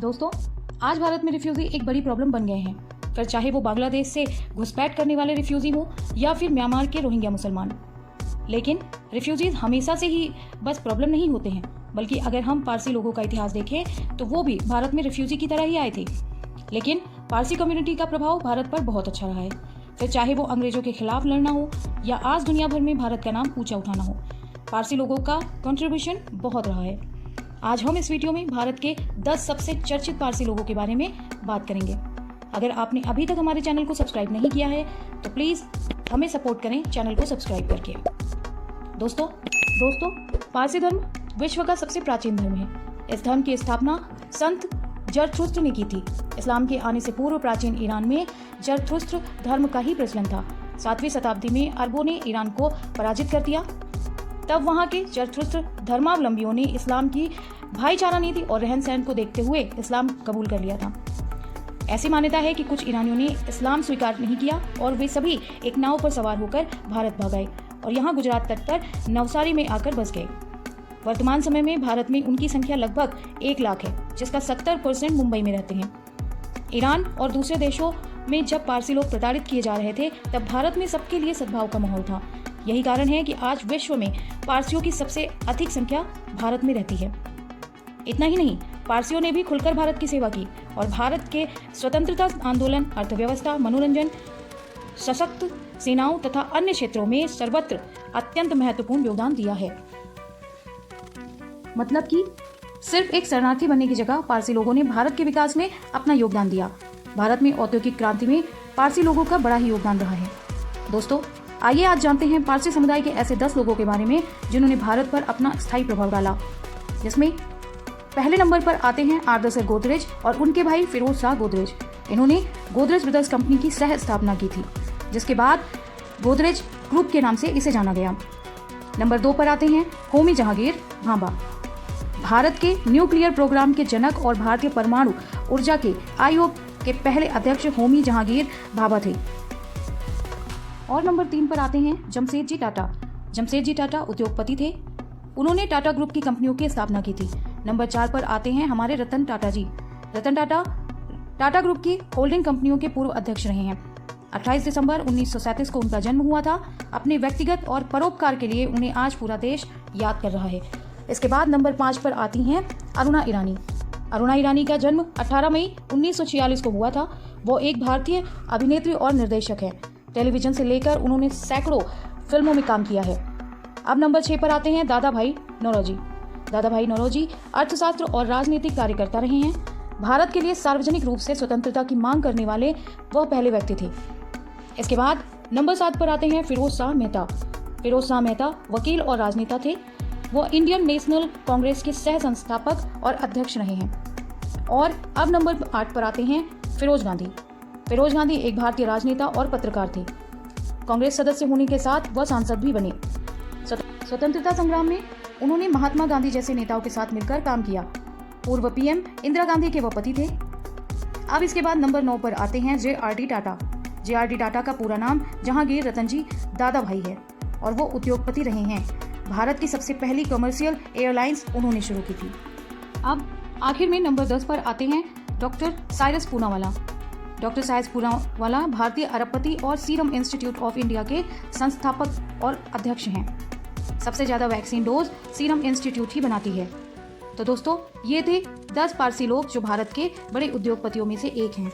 दोस्तों, आज भारत में रिफ्यूजी एक बड़ी प्रॉब्लम बन गए हैं, फिर चाहे वो बांग्लादेश से घुसपैठ करने वाले रिफ्यूजी हो या फिर म्यांमार के रोहिंग्या मुसलमान। लेकिन रिफ्यूजीज हमेशा से ही बस प्रॉब्लम नहीं होते हैं, बल्कि अगर हम पारसी लोगों का इतिहास देखें तो वो भी भारत में रिफ्यूजी की तरह ही आए थे। लेकिन पारसी कम्युनिटी का प्रभाव भारत पर बहुत अच्छा रहा है, फिर चाहे वो अंग्रेजों के खिलाफ लड़ना हो या आज दुनिया भर में भारत का नाम ऊंचा उठाना हो, पारसी लोगों का कंट्रीब्यूशन बहुत रहा है। आज हम इस वीडियो में भारत के 10 सबसे चर्चित पारसी लोगों के बारे में बात करेंगे। अगर आपने अभी तक हमारे चैनल को सब्सक्राइब नहीं किया है तो प्लीज़ हमें सपोर्ट करें चैनल को सब्सक्राइब करके। दोस्तों, पारसी धर्म विश्व का सबसे प्राचीन धर्म है। इस धर्म की स्थापना संत जरथुस्त्र ने की थी। इस्लाम के आने से पूर्व प्राचीन ईरान में जरथुस्त्र धर्म का ही प्रचलन था। 7वीं शताब्दी में अरबों ने ईरान को पराजित कर दिया। तब वहां के जरथुस्त्र धर्मावलंबियों ने इस्लाम की भाईचारा नीति और रहन सहन को देखते हुए इस्लाम कबूल कर लिया था। ऐसी मान्यता है कि कुछ ईरानियों ने इस्लाम स्वीकार नहीं किया और वे सभी एक नाव पर सवार होकर भारत भाग गए और यहाँ गुजरात तट पर नवसारी में आकर बस गए। वर्तमान समय में भारत में उनकी संख्या लगभग 1 लाख है, जिसका 70% मुंबई में रहते हैं। ईरान और दूसरे देशों में जब पारसी लोग प्रताड़ित किए जा रहे थे, तब भारत में सबके लिए सद्भाव का माहौल था। यही कारण है कि आज विश्व में पारसियों की सबसे अधिक संख्या भारत में रहती है। इतना ही नहीं, पारसियों ने भी खुलकर भारत की सेवा की और भारत के स्वतंत्रता आंदोलन, अर्थव्यवस्था, मनोरंजन, सशक्त सेनाओं तथा अन्य क्षेत्रों में सर्वत्र अत्यंत महत्वपूर्ण योगदान दिया है। मतलब कि सिर्फ एक शरणार्थी बनने की जगह पारसी लोगों ने भारत के विकास में अपना योगदान दिया। भारत में औद्योगिक क्रांति में पारसी लोगों का बड़ा ही योगदान रहा है। दोस्तों, आइए आज जानते हैं पारसी समुदाय के ऐसे 10 लोगों के बारे में जिन्होंने भारत पर अपना स्थायी प्रभाव डाला। जिसमें पहले नंबर पर आते हैं आर्दसर गोदरेज और उनके भाई फिरोज शाह गोदरेज। इन्होंने गोदरेज ब्रदर्स कंपनी की सह स्थापना की थी, जिसके बाद गोदरेज ग्रुप के नाम से इसे जाना गया। नंबर 2 पर आते हैं होमी जहांगीर भाभा। भारत के न्यूक्लियर प्रोग्राम के जनक और भारतीय परमाणु ऊर्जा के आयोग के पहले अध्यक्ष होमी जहांगीर भाभा थे। और नंबर 3 पर आते हैं जमशेदजी टाटा। जमशेदजी टाटा उद्योगपति थे। उन्होंने टाटा ग्रुप की कंपनियों की स्थापना की थी। नंबर 4 पर आते हैं हमारे रतन टाटा जी। रतन टाटा टाटा ग्रुप की होल्डिंग कंपनियों के पूर्व अध्यक्ष रहे हैं। 28 दिसंबर 1937 को उनका जन्म हुआ था। अपने व्यक्तिगत और परोपकार के लिए उन्हें आज पूरा देश याद कर रहा है। इसके बाद नंबर 5 पर आती हैं अरुणा ईरानी। अरुणा ईरानी का जन्म 18 मई 1946 को हुआ था। वो एक भारतीय अभिनेत्री और निर्देशक है। टेलीविजन से लेकर उन्होंने सैकड़ों फिल्मों में काम किया है। अब नंबर 6 पर आते हैं दादा भाई नौरोजी। दादा भाई नौरोजी अर्थशास्त्र और राजनीतिक कार्यकर्ता रहे हैं। भारत के लिए सार्वजनिक रूप से स्वतंत्रता की मांग करने वाले वह पहले व्यक्ति थे। इसके बाद नंबर 7 पर आते हैं फिरोज शाह मेहता। फिरोज शाह मेहता वकील और राजनेता थे। वो इंडियन नेशनल कांग्रेस के सह संस्थापक और अध्यक्ष रहे हैं। और अब नंबर 8 पर आते हैं फिरोज गांधी। फिरोज गांधी एक भारतीय राजनेता और पत्रकार थे। कांग्रेस सदस्य होने के साथ वह सांसद भी बने। स्वतंत्रता संग्राम में उन्होंने महात्मा गांधी जैसे नेताओं के साथ मिलकर काम किया। पूर्व पीएम इंदिरा गांधी के वह पति थे। अब इसके बाद नंबर 9 पर आते हैं JRD टाटा। JRD टाटा का पूरा नाम जहांगीर रतनजी दादा भाई है और वो उद्योगपति रहे हैं। भारत की सबसे पहली कमर्शियल एयरलाइंस उन्होंने शुरू की थी। अब आखिर में नंबर 10 पर आते हैं डॉक्टर साइरस पूनावाला। डॉक्टर साइरस पूनावाला भारतीय अरबपति और सीरम इंस्टीट्यूट ऑफ इंडिया के संस्थापक और अध्यक्ष हैं। सबसे ज़्यादा वैक्सीन डोज सीरम इंस्टीट्यूट ही बनाती है। तो दोस्तों, ये थे 10 पारसी लोग जो भारत के बड़े उद्योगपतियों में से एक हैं।